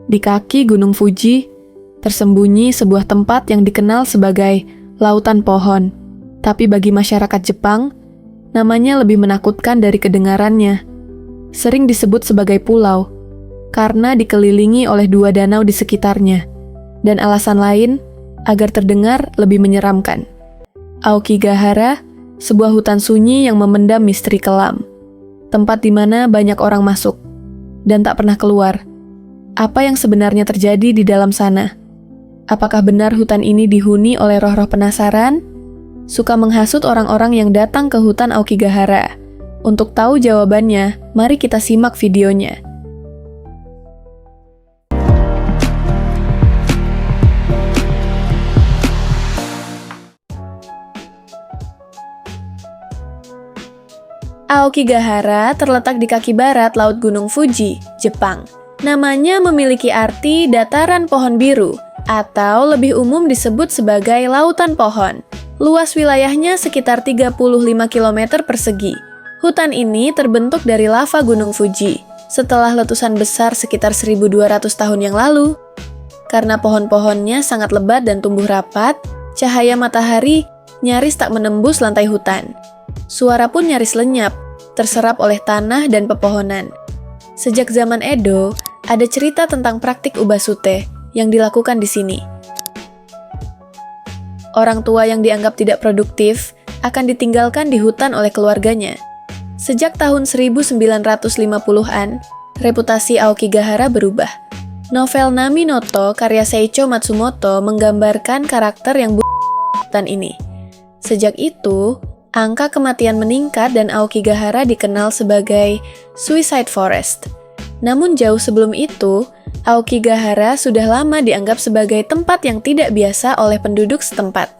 Di kaki Gunung Fuji, tersembunyi sebuah tempat yang dikenal sebagai lautan pohon. Tapi bagi masyarakat Jepang, namanya lebih menakutkan dari kedengarannya. Sering disebut sebagai pulau, karena dikelilingi oleh 2 danau di sekitarnya. Dan alasan lain, agar terdengar lebih menyeramkan. Aokigahara, sebuah hutan sunyi yang memendam misteri kelam. Tempat di mana banyak orang masuk, dan tak pernah keluar. Apa yang sebenarnya terjadi di dalam sana? Apakah benar hutan ini dihuni oleh roh-roh penasaran? Suka menghasut orang-orang yang datang ke hutan Aokigahara. Untuk tahu jawabannya, mari kita simak videonya. Aokigahara terletak di kaki barat Laut Gunung Fuji, Jepang. Namanya memiliki arti dataran pohon biru, atau lebih umum disebut sebagai lautan pohon. Luas wilayahnya sekitar 35 km persegi. Hutan ini terbentuk dari lava Gunung Fuji, setelah letusan besar sekitar 1200 tahun yang lalu. Karena pohon-pohonnya sangat lebat dan tumbuh rapat, cahaya matahari nyaris tak menembus lantai hutan. Suara pun nyaris lenyap, terserap oleh tanah dan pepohonan. Sejak zaman Edo, ada cerita tentang praktik ubasute yang dilakukan di sini. Orang tua yang dianggap tidak produktif akan ditinggalkan di hutan oleh keluarganya. Sejak tahun 1950-an, reputasi Aokigahara berubah. Novel Nami no To karya Seicho Matsumoto menggambarkan karakter yang hutan ini. Sejak itu, angka kematian meningkat dan Aokigahara dikenal sebagai Suicide Forest. Namun jauh sebelum itu, Aokigahara sudah lama dianggap sebagai tempat yang tidak biasa oleh penduduk setempat.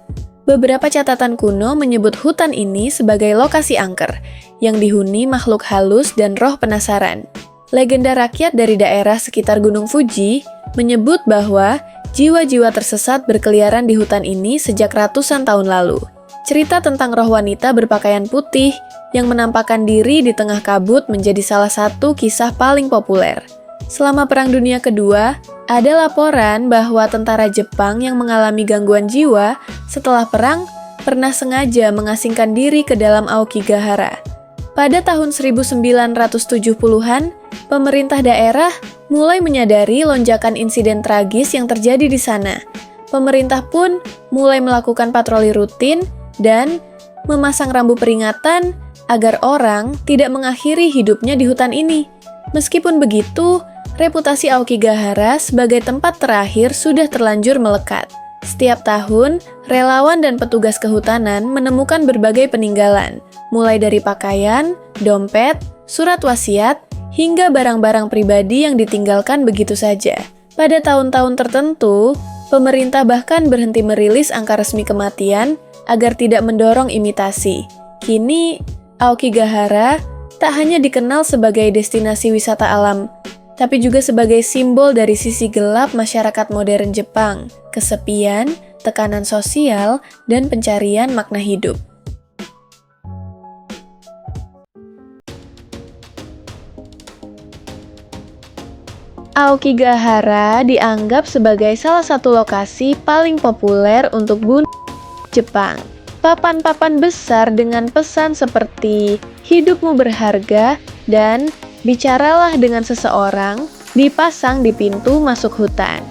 Beberapa catatan kuno menyebut hutan ini sebagai lokasi angker, yang dihuni makhluk halus dan roh penasaran. Legenda rakyat dari daerah sekitar Gunung Fuji menyebut bahwa jiwa-jiwa tersesat berkeliaran di hutan ini sejak ratusan tahun lalu. Cerita tentang roh wanita berpakaian putih yang menampakkan diri di tengah kabut menjadi salah satu kisah paling populer. Selama Perang Dunia Kedua, ada laporan bahwa tentara Jepang yang mengalami gangguan jiwa setelah perang pernah sengaja mengasingkan diri ke dalam Aokigahara. Pada tahun 1970-an, pemerintah daerah mulai menyadari lonjakan insiden tragis yang terjadi di sana. Pemerintah pun mulai melakukan patroli rutin dan memasang rambu peringatan agar orang tidak mengakhiri hidupnya di hutan ini. Meskipun begitu, reputasi Aokigahara sebagai tempat terakhir sudah terlanjur melekat. Setiap tahun, relawan dan petugas kehutanan menemukan berbagai peninggalan, mulai dari pakaian, dompet, surat wasiat, hingga barang-barang pribadi yang ditinggalkan begitu saja. Pada tahun-tahun tertentu, pemerintah bahkan berhenti merilis angka resmi kematian agar tidak mendorong imitasi. Kini, Aokigahara tak hanya dikenal sebagai destinasi wisata alam, tapi juga sebagai simbol dari sisi gelap masyarakat modern Jepang, kesepian, tekanan sosial, dan pencarian makna hidup. Aokigahara dianggap sebagai salah satu lokasi paling populer untuk gunung Jepang. Papan-papan besar dengan pesan seperti "Hidupmu berharga" dan "Bicaralah dengan seseorang" dipasang di pintu masuk hutan.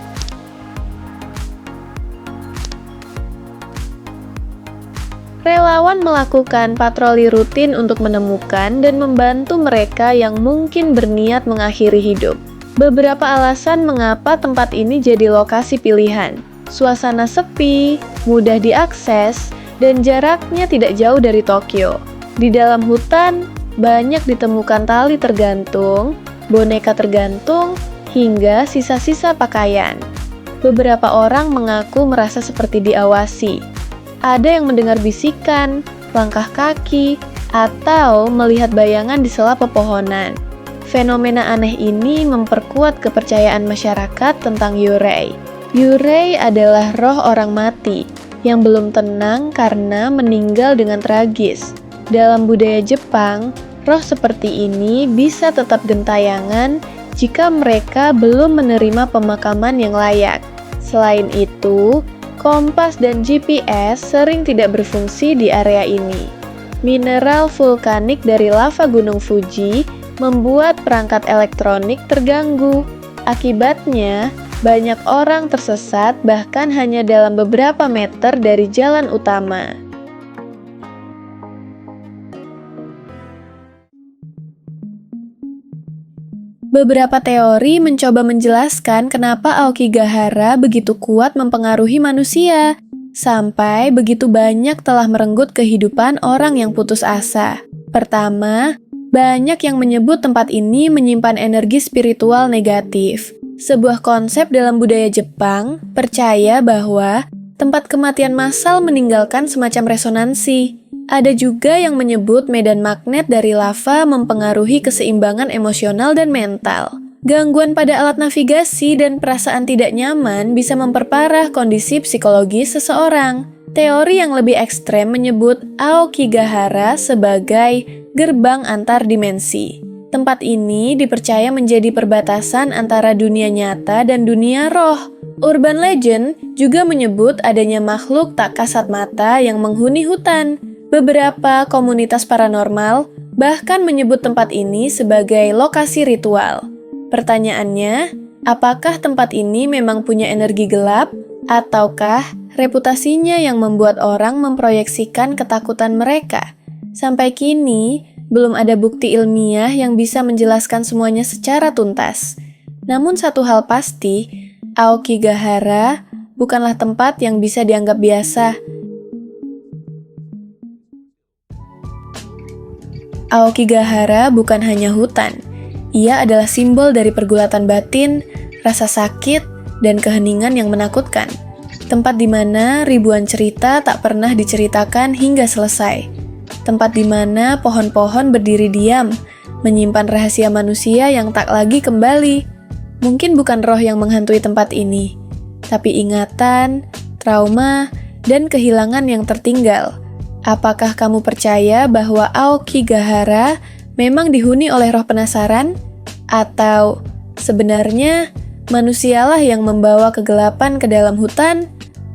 Relawan melakukan patroli rutin untuk menemukan dan membantu mereka yang mungkin berniat mengakhiri hidup. Beberapa alasan mengapa tempat ini jadi lokasi pilihan. Suasana sepi, mudah diakses, dan jaraknya tidak jauh dari Tokyo. Di dalam hutan, banyak ditemukan tali tergantung, boneka tergantung, hingga sisa-sisa pakaian. Beberapa orang mengaku merasa seperti diawasi. Ada yang mendengar bisikan, langkah kaki, atau melihat bayangan di sela pepohonan. Fenomena aneh ini memperkuat kepercayaan masyarakat tentang yurei. Yurei adalah roh orang mati yang belum tenang karena meninggal dengan tragis. Dalam budaya Jepang, roh seperti ini bisa tetap gentayangan jika mereka belum menerima pemakaman yang layak. Selain itu, kompas dan GPS sering tidak berfungsi di area ini. Mineral vulkanik dari lava Gunung Fuji membuat perangkat elektronik terganggu. Akibatnya, banyak orang tersesat bahkan hanya dalam beberapa meter dari jalan utama. Beberapa teori mencoba menjelaskan kenapa Aokigahara begitu kuat mempengaruhi manusia, sampai begitu banyak telah merenggut kehidupan orang yang putus asa. Pertama, banyak yang menyebut tempat ini menyimpan energi spiritual negatif. Sebuah konsep dalam budaya Jepang percaya bahwa tempat kematian massal meninggalkan semacam resonansi. Ada juga yang menyebut medan magnet dari lava mempengaruhi keseimbangan emosional dan mental. Gangguan pada alat navigasi dan perasaan tidak nyaman bisa memperparah kondisi psikologis seseorang. Teori yang lebih ekstrem menyebut Aokigahara sebagai gerbang antar dimensi. Tempat ini dipercaya menjadi perbatasan antara dunia nyata dan dunia roh. Urban legend juga menyebut adanya makhluk tak kasat mata yang menghuni hutan. Beberapa komunitas paranormal bahkan menyebut tempat ini sebagai lokasi ritual. Pertanyaannya, apakah tempat ini memang punya energi gelap, ataukah reputasinya yang membuat orang memproyeksikan ketakutan mereka? Sampai kini, belum ada bukti ilmiah yang bisa menjelaskan semuanya secara tuntas. Namun satu hal pasti, Aokigahara bukanlah tempat yang bisa dianggap biasa. Aokigahara bukan hanya hutan, ia adalah simbol dari pergulatan batin, rasa sakit, dan keheningan yang menakutkan. Tempat di mana ribuan cerita tak pernah diceritakan hingga selesai. Tempat di mana pohon-pohon berdiri diam, menyimpan rahasia manusia yang tak lagi kembali. Mungkin bukan roh yang menghantui tempat ini, tapi ingatan, trauma, dan kehilangan yang tertinggal. Apakah kamu percaya bahwa Aokigahara memang dihuni oleh roh penasaran? Atau sebenarnya manusialah yang membawa kegelapan ke dalam hutan?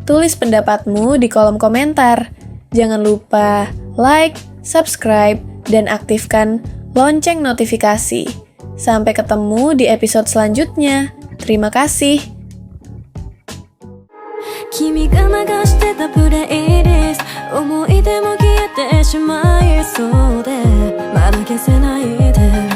Tulis pendapatmu di kolom komentar. Jangan lupa like, subscribe, dan aktifkan lonceng notifikasi. Sampai ketemu di episode selanjutnya. Terima kasih. 君が流してたプレイリスト思い出も消えてしまいそうでまだ消せないで